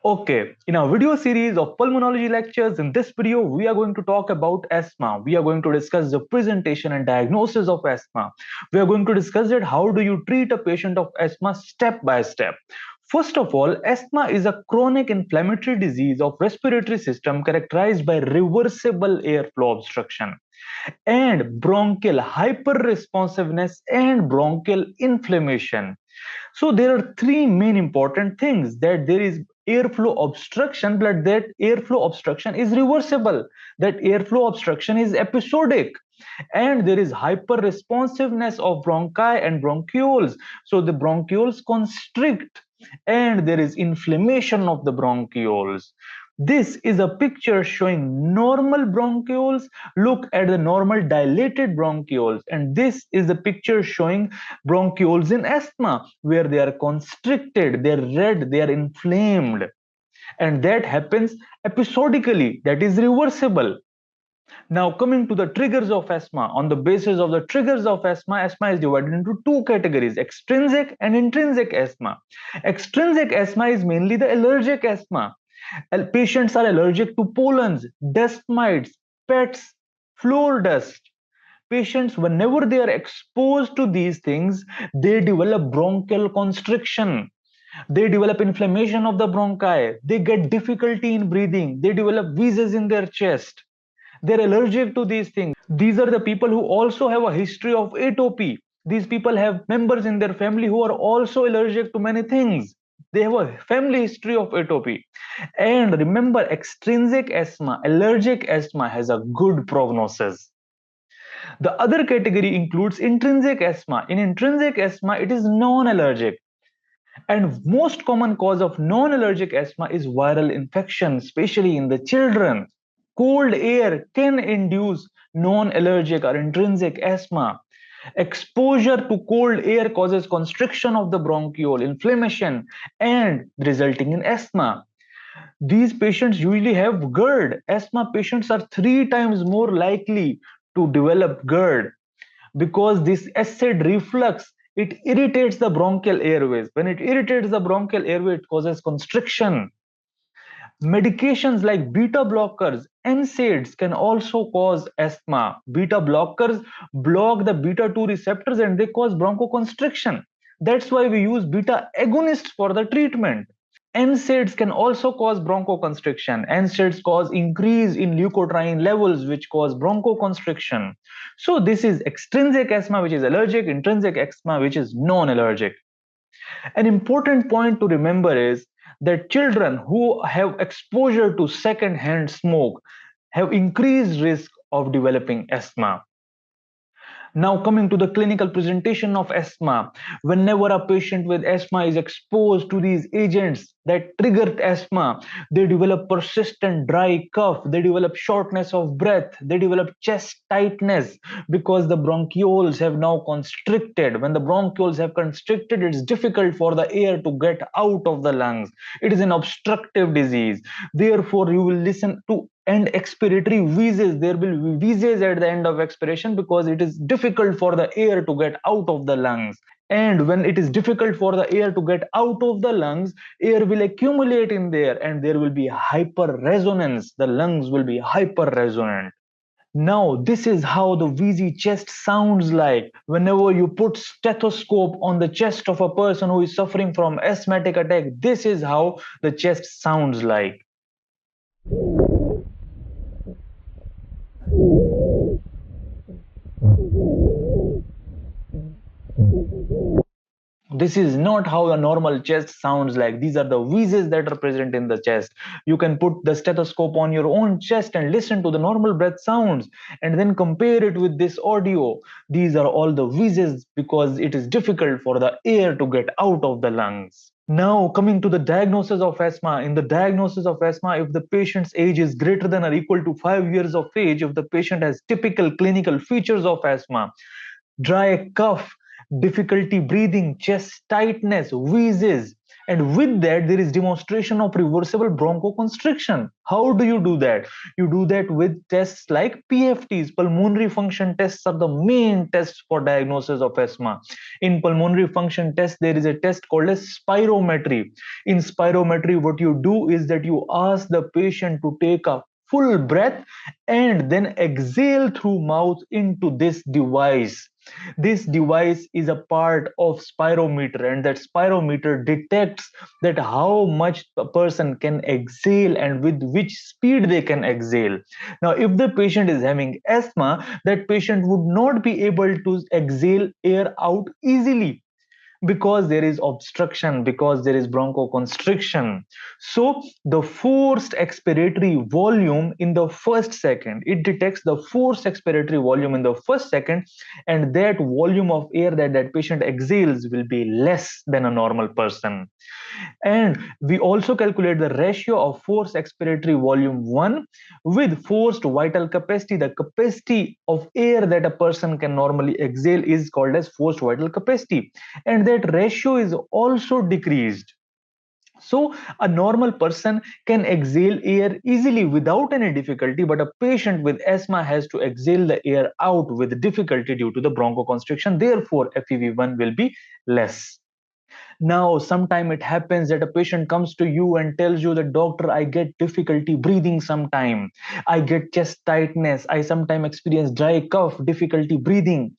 Okay, in our video series of pulmonology lectures, in this video, we are going to talk about asthma. We are going to discuss the presentation and diagnosis of asthma. We are going to discuss it, how do you treat a patient of asthma step by step. First of all, asthma is a chronic inflammatory disease of respiratory system characterized by reversible airflow obstruction and bronchial hyperresponsiveness and bronchial inflammation. So there are three main important things: that there is airflow obstruction, but that airflow obstruction is reversible, that airflow obstruction is episodic, and there is hyper responsiveness of bronchi and bronchioles. So the bronchioles constrict and there is inflammation of the bronchioles. This is a picture showing normal bronchioles. Look at the normal dilated bronchioles, and this is the picture showing bronchioles in asthma, where they are constricted, they are red, they are inflamed, and that happens episodically, that is reversible. Now, coming to the triggers of asthma, on the basis of the triggers of asthma, asthma is divided into two categories: extrinsic and intrinsic asthma. Extrinsic asthma is mainly the allergic asthma. Patients are allergic to pollens, dust mites, pets, floor dust. Patients, whenever they are exposed to these things, they develop bronchial constriction, they develop inflammation of the bronchi, they get difficulty in breathing, they develop wheezes in their chest, they're allergic to these things. These are the people who also have a history of atopy. These people have members in their family who are also allergic to many things. They have a family history of atopy. And remember, extrinsic asthma, allergic asthma, has a good prognosis. The other category includes intrinsic asthma. In intrinsic asthma, it is non-allergic. And most common cause of non-allergic asthma is viral infection, especially in the children. Cold air can induce non-allergic or intrinsic asthma. Exposure to cold air causes constriction of the bronchiole, inflammation, and resulting in asthma. These patients usually have GERD. Asthma patients are 3 times more likely to develop GERD because this acid reflux, it irritates the bronchial airways. When it irritates the bronchial airway, it causes constriction. Medications like beta blockers, NSAIDs, can also cause asthma. Beta blockers block the beta 2 receptors and they cause bronchoconstriction. That's why we use beta agonists for the treatment. NSAIDs can also cause bronchoconstriction. NSAIDs cause increase in leukotriene levels, which cause bronchoconstriction. So this is extrinsic asthma, which is allergic, intrinsic asthma, which is non-allergic. An important point to remember is that children who have exposure to second-hand smoke have increased risk of developing asthma. Now, coming to the clinical presentation of asthma, whenever a patient with asthma is exposed to these agents that trigger asthma, they develop persistent dry cough, they develop shortness of breath, they develop chest tightness because the bronchioles have now constricted. When the bronchioles have constricted, it's difficult for the air to get out of the lungs. It is an obstructive disease. Therefore, you will listen to and expiratory wheezes. There will be wheezes at the end of expiration because it is difficult for the air to get out of the lungs. And when it is difficult for the air to get out of the lungs, air will accumulate in there and there will be hyper resonance. The lungs will be hyper resonant. Now, this is how the wheezy chest sounds like whenever you put stethoscope on the chest of a person who is suffering from asthmatic attack. This is how the chest sounds like. This is not how a normal chest sounds like. These are the wheezes that are present in the chest. You can put the stethoscope on your own chest and listen to the normal breath sounds and then compare it with this audio. These are all the wheezes because it is difficult for the air to get out of the lungs. Now, coming to the diagnosis of asthma. In the diagnosis of asthma, if the patient's age is greater than or equal to 5 years of age, if the patient has typical clinical features of asthma, dry cough, difficulty breathing, chest tightness, wheezes, And with that, there is demonstration of reversible bronchoconstriction. How do you do that? You do that with tests like PFTs. Pulmonary function tests are the main tests for diagnosis of asthma. In pulmonary function test, there is a test called as spirometry. In spirometry, what you do is that you ask the patient to take a full breath and then exhale through mouth into this device. This device is a part of spirometer, and that spirometer detects that how much a person can exhale and with which speed they can exhale. Now if the patient is having asthma, that patient would not be able to exhale air out easily because there is obstruction, because there is bronchoconstriction. So the forced expiratory volume in the first second, it detects the forced expiratory volume in the first second, and that volume of air that that patient exhales will be less than a normal person. And we also calculate the ratio of forced expiratory volume 1 with forced vital capacity. The capacity of air that a person can normally exhale is called as forced vital capacity, and that ratio is also decreased. So a normal person can exhale air easily without any difficulty, but a patient with asthma has to exhale the air out with difficulty due to the bronchoconstriction. Therefore FEV1 will be less. Now, sometime it happens that a patient comes to you and tells you that, doctor, I get difficulty breathing sometime. I get chest tightness. I sometimes experience dry cough, difficulty breathing.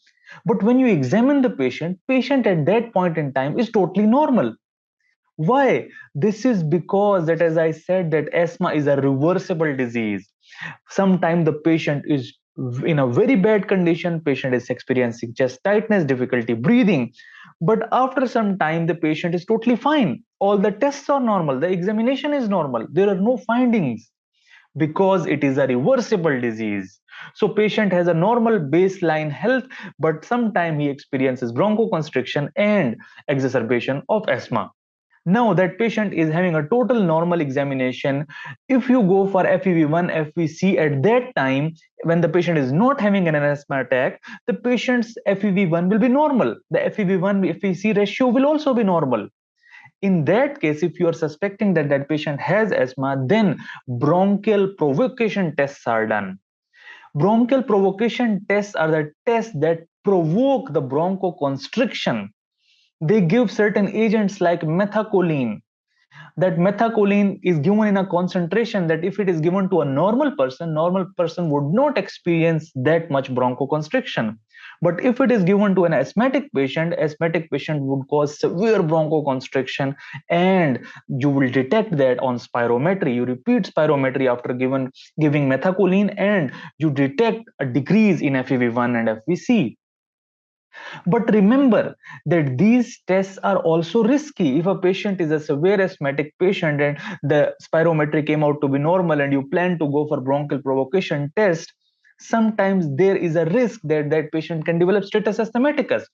But when you examine the patient at that point in time is totally normal. Why? This is because that, as I said, that asthma is a reversible disease. Sometimes the patient is in a very bad condition, patient is experiencing chest tightness, difficulty breathing, but after some time the patient is totally fine. All the tests are normal, the examination is normal, there are no findings, because it is a reversible disease. So patient has a normal baseline health, but sometime he experiences bronchoconstriction and exacerbation of asthma. Now that patient is having a total normal examination. If you go for FEV1, FVC at that time, when the patient is not having an asthma attack, the patient's FEV1 will be normal. The FEV1 FVC ratio will also be normal. In that case, if you are suspecting that that patient has asthma, then bronchial provocation tests are done. Bronchial provocation tests are the tests that provoke the bronchoconstriction. They give certain agents like methacholine. That methacholine is given in a concentration that if it is given to a normal person would not experience that much bronchoconstriction. But if it is given to an asthmatic patient would cause severe bronchoconstriction, and you will detect that on spirometry. You repeat spirometry after giving methacholine, and you detect a decrease in FEV1 and FVC. But remember that these tests are also risky. If a patient is a severe asthmatic patient and the spirometry came out to be normal and you plan to go for bronchial provocation test, sometimes there is a risk that that patient can develop status asthmaticus.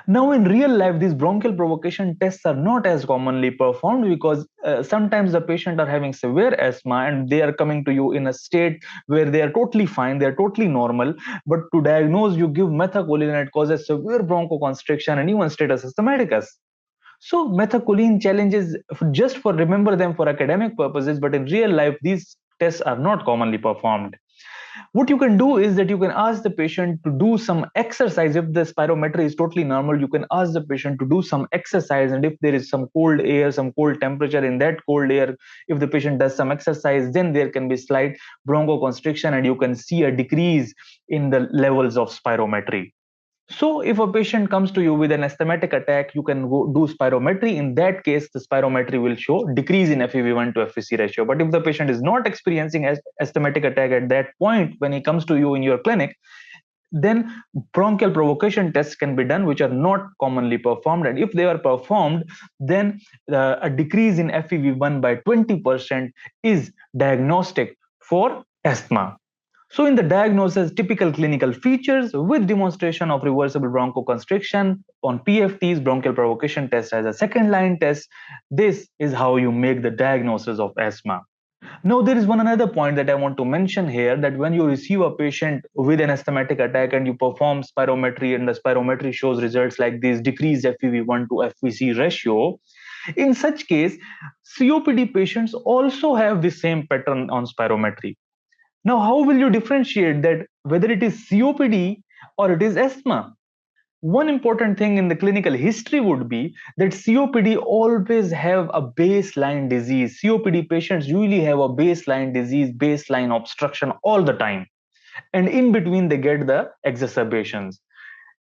Now, in real life, these bronchial provocation tests are not as commonly performed because sometimes the patient are having severe asthma and they are coming to you in a state where they are totally fine, they are totally normal. But to diagnose, you give methacholine and it causes severe bronchoconstriction and even status asthmaticus. So methacholine challenges, just for remember them for academic purposes, but in real life, these tests are not commonly performed. What you can do is that you can ask the patient to do some exercise. If the spirometry is totally normal, you can ask the patient to do some exercise, and if there is some cold air, some cold temperature in that cold air, if the patient does some exercise, then there can be slight bronchoconstriction and you can see a decrease in the levels of spirometry. So if a patient comes to you with an asthmatic attack, you can go do spirometry. In that case, the spirometry will show decrease in FEV1 to FVC ratio. But if the patient is not experiencing asthmatic attack at that point when he comes to you in your clinic, then bronchial provocation tests can be done, which are not commonly performed. And if they are performed, then a decrease in FEV1 by 20% is diagnostic for asthma. So in the diagnosis, typical clinical features with demonstration of reversible bronchoconstriction on PFTs, bronchial provocation test as a second line test. This is how you make the diagnosis of asthma. Now, there is one another point that I want to mention here, that when you receive a patient with an asthmatic attack and you perform spirometry and the spirometry shows results like this, decreased FEV1 to FVC ratio, In such case, COPD patients also have the same pattern on spirometry. Now, how will you differentiate that whether it is COPD or it is asthma? One important thing in the clinical history would be that COPD always have a baseline disease. COPD patients usually have a baseline disease, baseline obstruction all the time. And in between, they get the exacerbations.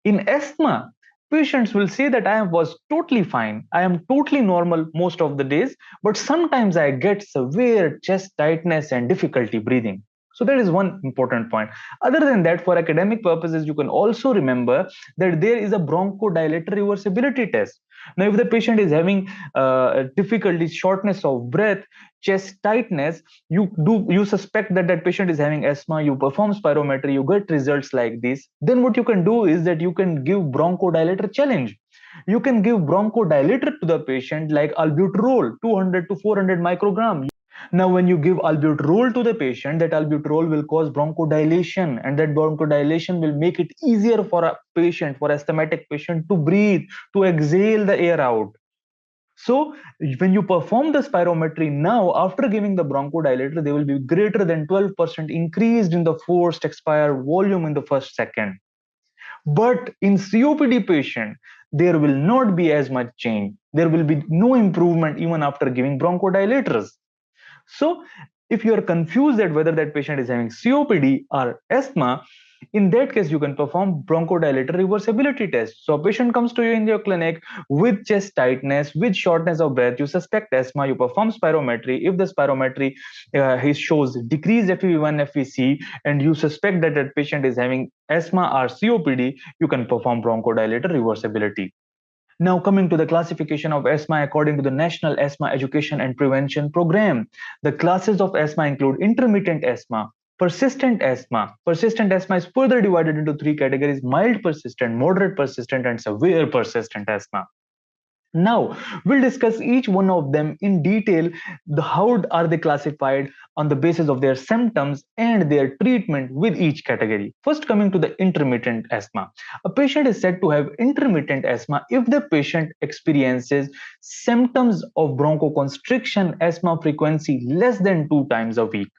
In asthma, patients will say that I was totally fine. I am totally normal most of the days, but sometimes I get severe chest tightness and difficulty breathing. So that is one important point. Other than that, for academic purposes, you can also remember that there is a bronchodilator reversibility test. Now, if the patient is having difficulty, shortness of breath, chest tightness, you suspect that that patient is having asthma, you perform spirometry, you get results like this, then what you can do is that you can give bronchodilator challenge. You can give bronchodilator to the patient like albuterol, 200 to 400 microgram. Now, when you give albuterol to the patient, that albuterol will cause bronchodilation, and that bronchodilation will make it easier for a patient, for asthmatic patient, to breathe, to exhale the air out. So, when you perform the spirometry now, after giving the bronchodilator, they will be greater than 12% increased in the forced expire volume in the first second. But in COPD patient, there will not be as much change. There will be no improvement even after giving bronchodilators. So, if you are confused that whether that patient is having COPD or asthma, in that case, you can perform bronchodilator reversibility test. So, a patient comes to you in your clinic with chest tightness, with shortness of breath. You suspect asthma. You perform spirometry. If the spirometry shows decreased FEV1, FVC, and you suspect that that patient is having asthma or COPD, you can perform bronchodilator reversibility. Now, coming to the classification of asthma according to the National Asthma Education and Prevention Program, the classes of asthma include intermittent asthma, persistent asthma. Persistent asthma is further divided into three categories: mild persistent, moderate persistent, and severe persistent asthma. Now, we'll discuss each one of them in detail. How are they classified on the basis of their symptoms and their treatment with each category. First, coming to the intermittent asthma. A patient is said to have intermittent asthma if the patient experiences symptoms of bronchoconstriction asthma frequency less than 2 times a week.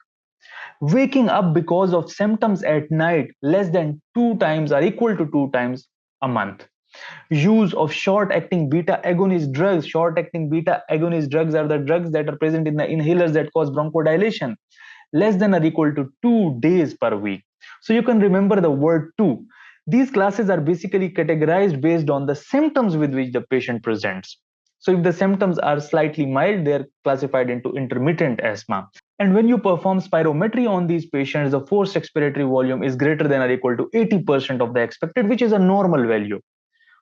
Waking up because of symptoms at night less than 2 times or equal to 2 times a month. Use of short-acting beta agonist drugs. Short-acting beta agonist drugs are the drugs that are present in the inhalers that cause bronchodilation, less than or equal to 2 days per week. So you can remember the word two. These classes are basically categorized based on the symptoms with which the patient presents. So if the symptoms are slightly mild, they are classified into intermittent asthma. And when you perform spirometry on these patients, the forced expiratory volume is greater than or equal to 80% of the expected, which is a normal value.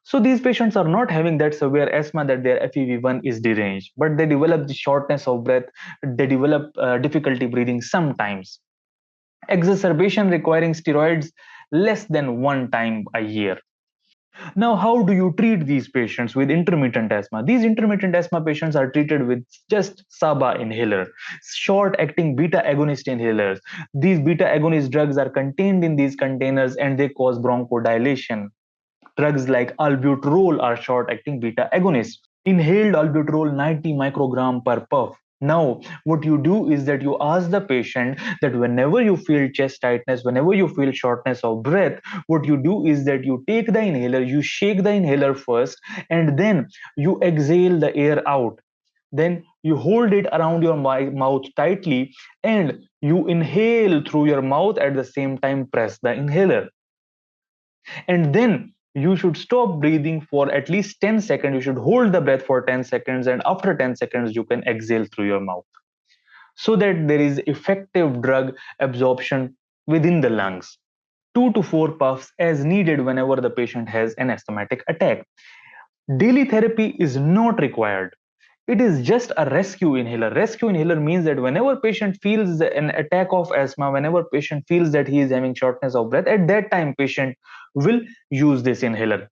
So these patients are not having that severe asthma that their FEV1 is deranged, but they develop the shortness of breath, they develop difficulty breathing sometimes. Exacerbation requiring steroids less than 1 time a year. Now, how do you treat these patients with intermittent asthma? These intermittent asthma patients are treated with just SABA inhaler, short-acting beta agonist inhalers. These beta agonist drugs are contained in these containers and they cause bronchodilation. Drugs like albuterol are short-acting beta agonists. Inhaled albuterol 90 microgram per puff. Now, what you do is that you ask the patient that whenever you feel chest tightness, whenever you feel shortness of breath, what you do is that you take the inhaler, you shake the inhaler first, and then you exhale the air out. Then you hold it around your mouth tightly and you inhale through your mouth, at the same time press the inhaler. And then you should stop breathing for at least 10 seconds. You should hold the breath for 10 seconds, and after 10 seconds, you can exhale through your mouth so that there is effective drug absorption within the lungs. 2 to 4 puffs as needed whenever the patient has an asthmatic attack. Daily therapy is not required. It is just a rescue inhaler. Rescue inhaler means that whenever patient feels an attack of asthma, whenever patient feels that he is having shortness of breath, at that time patient will use this inhaler.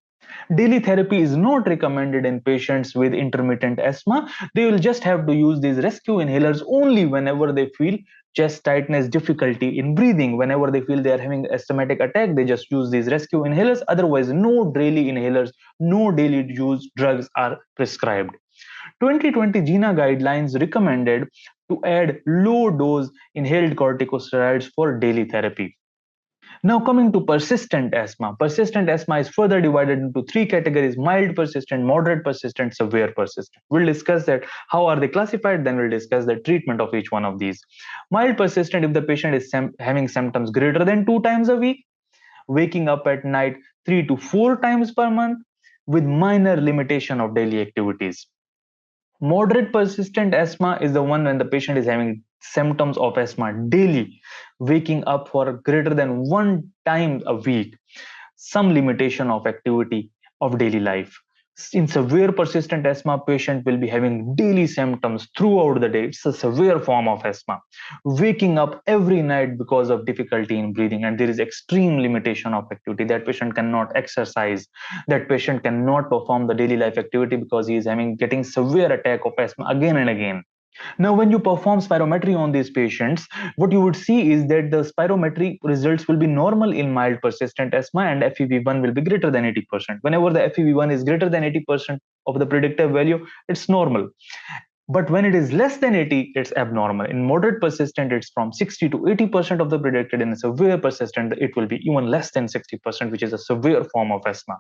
Daily therapy is not recommended in patients with intermittent asthma. They will just have to use these rescue inhalers only whenever they feel chest tightness, difficulty in breathing. Whenever they feel they are having asthmatic attack, they just use these rescue inhalers. Otherwise, no daily inhalers, no daily use drugs are prescribed. 2020 GINA guidelines recommended to add low dose inhaled corticosteroids for daily therapy. Now coming to persistent asthma. Persistent asthma is further divided into three categories: mild persistent, moderate persistent, severe persistent. We'll discuss that how are they classified, then we'll discuss the treatment of each one of these. Mild persistent, if the patient is having symptoms greater than 2 times a week, waking up at night 3 to 4 times per month, with minor limitation of daily activities. Moderate persistent asthma is the one when the patient is having symptoms of asthma daily, waking up for greater than 1 time a week, some limitation of activity of daily life. In severe persistent asthma, patient will be having daily symptoms throughout the day. It's a severe form of asthma, waking up every night because of difficulty in breathing, and there is extreme limitation of activity. That patient cannot exercise, that patient cannot perform the daily life activity because he is having getting severe attack of asthma again and again. Now, when you perform spirometry on these patients, what you would see is that the spirometry results will be normal in mild persistent asthma, and FEV1 will be greater than 80%. Whenever the FEV1 is greater than 80% of the predictive value, it's normal. But when it is less than 80, it's abnormal. In moderate persistent, it's from 60 to 80% of the predicted. In severe persistent, it will be even less than 60%, which is a severe form of asthma.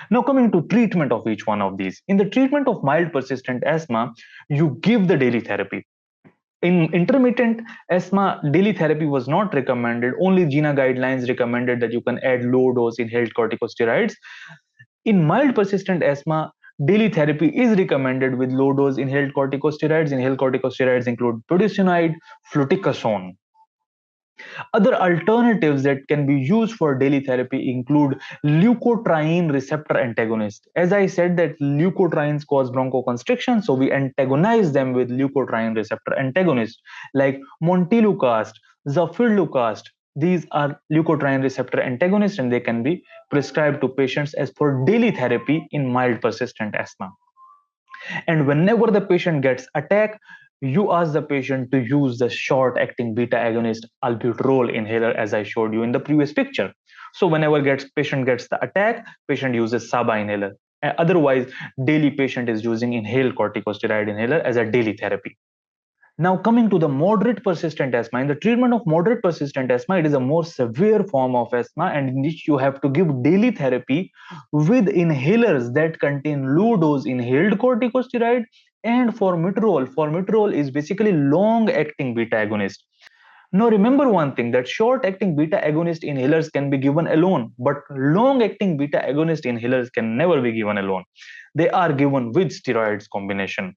Now, coming to treatment of each one of these. In the treatment of mild persistent asthma, you give the daily therapy. In intermittent asthma, daily therapy was not recommended. Only GINA guidelines recommended that you can add low dose inhaled corticosteroids. In mild persistent asthma, daily therapy is recommended with low dose inhaled corticosteroids. Inhaled corticosteroids include budesonide, fluticasone. Other alternatives that can be used for daily therapy include leukotriene receptor antagonist. As I said that leukotrienes cause bronchoconstriction, so we antagonize them with leukotriene receptor antagonist like montelukast, zafirlukast. These are leukotriene receptor antagonists, and they can be prescribed to patients as for daily therapy in mild persistent asthma. And whenever the patient gets attack, you ask the patient to use the short acting beta agonist albuterol inhaler, as I showed you in the previous picture. So whenever patient gets the attack, patient uses SABA inhaler. Otherwise, daily patient is using inhaled corticosteroid inhaler as a daily therapy. Now, coming to the moderate persistent asthma, in the treatment of moderate persistent asthma, it is a more severe form of asthma, and in which you have to give daily therapy with inhalers that contain low dose inhaled corticosteroid and formoterol. Formoterol is basically long acting beta agonist. Now, remember one thing, that short acting beta agonist inhalers can be given alone, but long acting beta agonist inhalers can never be given alone. They are given with steroids combination.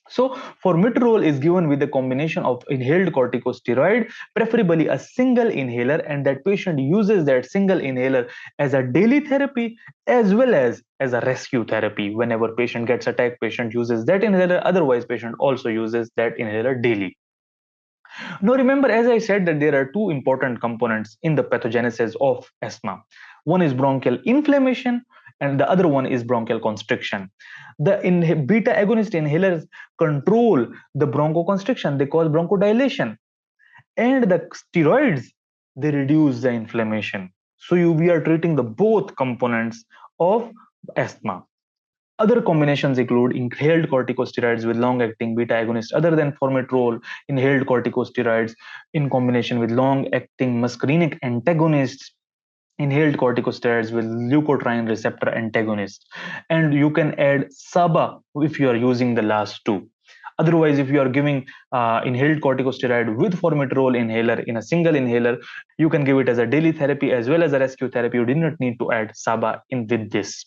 So, formoterol is given with a combination of inhaled corticosteroid, preferably a single inhaler, and that patient uses that single inhaler as a daily therapy as well as a rescue therapy. Whenever patient gets attacked, patient uses that inhaler. Otherwise, patient also uses that inhaler daily. Now, remember, as I said, that there are two important components in the pathogenesis of asthma. One is bronchial inflammation, and the other one is bronchial constriction. The beta agonist inhalers control the bronchoconstriction, they cause bronchodilation, and the steroids, they reduce the inflammation. So we are treating the both components of asthma. Other combinations include inhaled corticosteroids with long-acting beta agonists other than formoterol, inhaled corticosteroids in combination with long-acting muscarinic antagonists, inhaled corticosteroids with leukotriene receptor antagonists, and you can add SABA if you are using the last two. Otherwise, if you are giving inhaled corticosteroid with formoterol inhaler in a single inhaler, you can give it as a daily therapy as well as a rescue therapy. You do not need to add SABA in with this.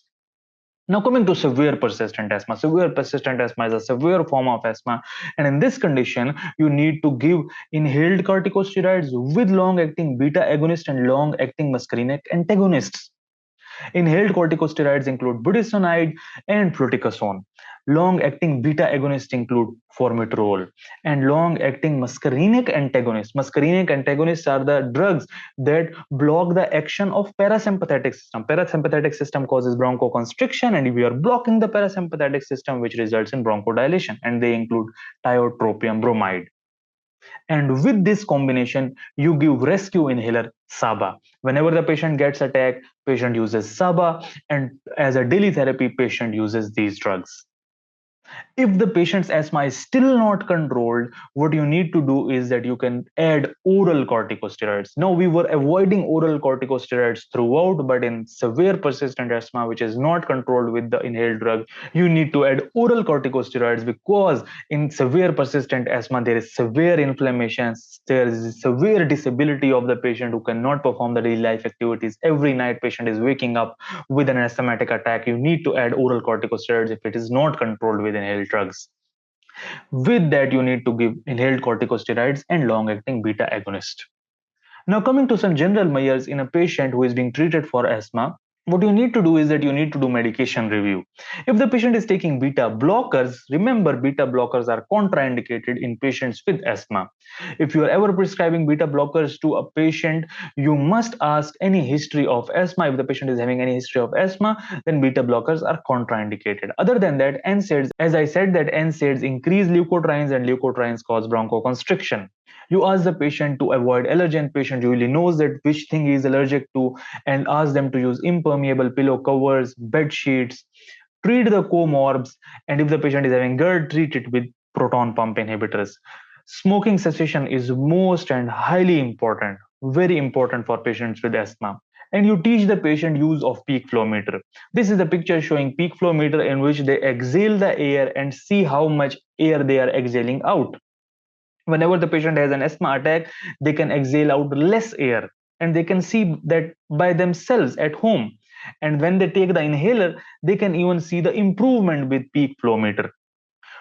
Now, coming to severe persistent asthma. Severe persistent asthma is a severe form of asthma, and in this condition, you need to give inhaled corticosteroids with long-acting beta agonist and long-acting muscarinic antagonists. Inhaled corticosteroids include budesonide and fluticasone. Long-acting beta agonists include formoterol, and long-acting muscarinic antagonists. Muscarinic antagonists are the drugs that block the action of parasympathetic system. Parasympathetic system causes bronchoconstriction, and we are blocking the parasympathetic system, which results in bronchodilation, and they include tiotropium bromide. And with this combination, you give rescue inhaler SABA. Whenever the patient gets attacked, patient uses SABA, and as a daily therapy, patient uses these drugs. If the patient's asthma is still not controlled, what you need to do is that you can add oral corticosteroids. Now, we were avoiding oral corticosteroids throughout, but in severe persistent asthma, which is not controlled with the inhaled drug, you need to add oral corticosteroids, because in severe persistent asthma, there is severe inflammation, there is severe disability of the patient who cannot perform the daily life activities. Every night, patient is waking up with an asthmatic attack. You need to add oral corticosteroids if it is not controlled with inhaled drugs. With that, you need to give inhaled corticosteroids and long-acting beta agonist. Now, coming to some general measures in a patient who is being treated for asthma, what you need to do is that you need to do medication review. If the patient is taking beta blockers, remember beta blockers are contraindicated in patients with asthma. If you are ever prescribing beta blockers to a patient, you must ask any history of asthma. If the patient is having any history of asthma, then beta blockers are contraindicated. Other than that, NSAIDs, as I said, that NSAIDs increase leukotrienes and leukotrienes cause bronchoconstriction. You ask the patient to avoid allergen. Patient usually knows that which thing he is allergic to, and ask them to use impermeable pillow covers, bed sheets. Treat the comorbs, and if the patient is having GERD, treat it with proton pump inhibitors. Smoking cessation is most and highly important, very important for patients with asthma. And you teach the patient use of peak flow meter. This is a picture showing peak flow meter in which they exhale the air and see how much air they are exhaling out. Whenever the patient has an asthma attack, they can exhale out less air, and they can see that by themselves at home. And when they take the inhaler, they can even see the improvement with peak flow meter.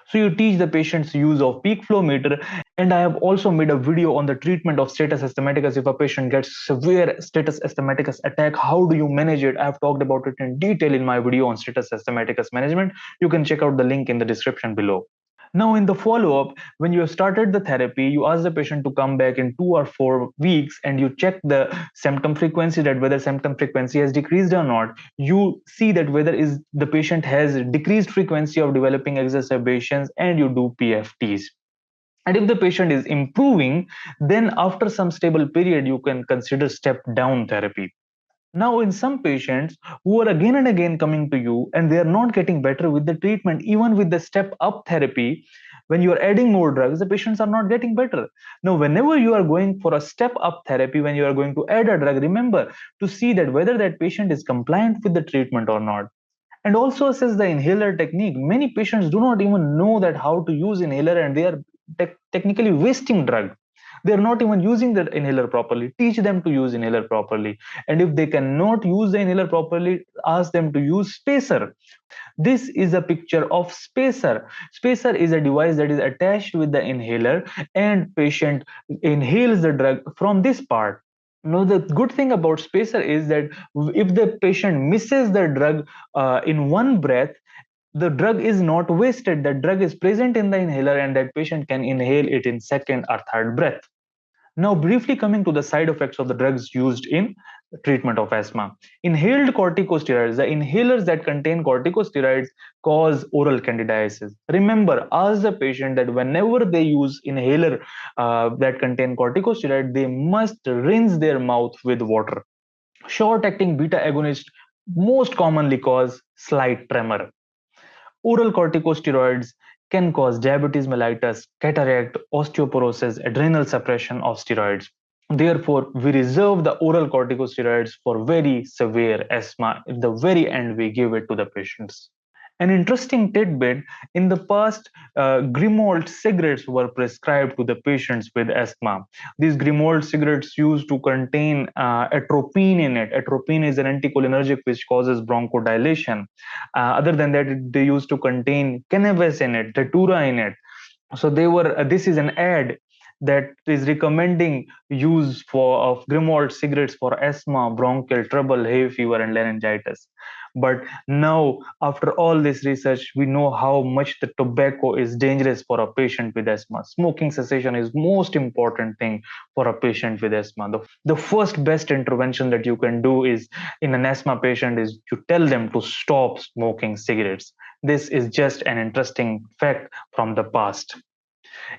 So you teach the patient's use of peak flow meter. And I have also made a video on the treatment of status asthmaticus. If a patient gets severe status asthmaticus attack, how do you manage it? I have talked about it in detail in my video on status asthmaticus management. You can check out the link in the description below. Now, in the follow-up, when you have started the therapy, you ask the patient to come back in 2 or 4 weeks, and you check the symptom frequency, that whether symptom frequency has decreased or not. You see that whether is the patient has decreased frequency of developing exacerbations, and you do PFTs. And if the patient is improving, then after some stable period, you can consider step down therapy. Now, in some patients who are again and again coming to you and they are not getting better with the treatment, even with the step up therapy, when you are adding more drugs, the patients are not getting better. Now, whenever you are going for a step up therapy, when you are going to add a drug, remember to see that whether that patient is compliant with the treatment or not. And also assess the inhaler technique. Many patients do not even know that how to use inhaler, and they are technically wasting drug. They are not even using the inhaler properly. Teach them to use inhaler properly. And if they cannot use the inhaler properly, ask them to use spacer. This is a picture of spacer. Spacer is a device that is attached with the inhaler, and patient inhales the drug from this part. Now, the good thing about spacer is that if the patient misses the drug in one breath, the drug is not wasted. The drug is present in the inhaler, and that patient can inhale it in second or third breath. Now, briefly coming to the side effects of the drugs used in treatment of asthma. Inhaled corticosteroids, the inhalers that contain corticosteroids, cause oral candidiasis. Remember, ask the patient that whenever they use inhaler that contain corticosteroid, they must rinse their mouth with water. Short-acting beta agonists most commonly cause slight tremor. Oral corticosteroids can cause diabetes mellitus, cataract, osteoporosis, adrenal suppression of steroids. Therefore, we reserve the oral corticosteroids for very severe asthma. At the very end, we give it to the patients. An interesting tidbit, in the past, Grimold cigarettes were prescribed to the patients with asthma. These Grimold cigarettes used to contain atropine in it. Atropine is an anticholinergic which causes bronchodilation. Other than that, they used to contain cannabis in it, datura in it. So they were. This is an ad that is recommending use for of Grimold cigarettes for asthma, bronchial trouble, hay fever, and laryngitis. But now, after all this research, we know how much the tobacco is dangerous for a patient with asthma. Smoking cessation is most important thing for a patient with asthma. The first best intervention that you can do is in an asthma patient is to tell them to stop smoking cigarettes. This is just an interesting fact from the past.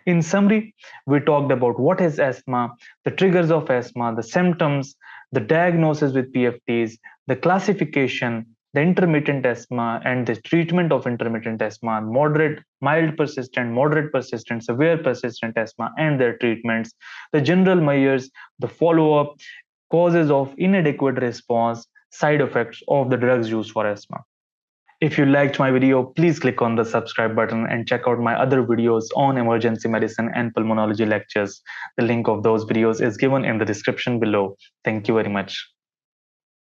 In summary, we talked about what is asthma, the triggers of asthma, the symptoms, the diagnosis with PFTs, the classification, the intermittent asthma and the treatment of intermittent asthma, moderate, mild persistent, moderate persistent, severe persistent asthma, and their treatments, the general measures, the follow-up, causes of inadequate response, side effects of the drugs used for asthma. If you liked my video, please click on the subscribe button and check out my other videos on emergency medicine and pulmonology lectures. The link of those videos is given in the description below. Thank you very much.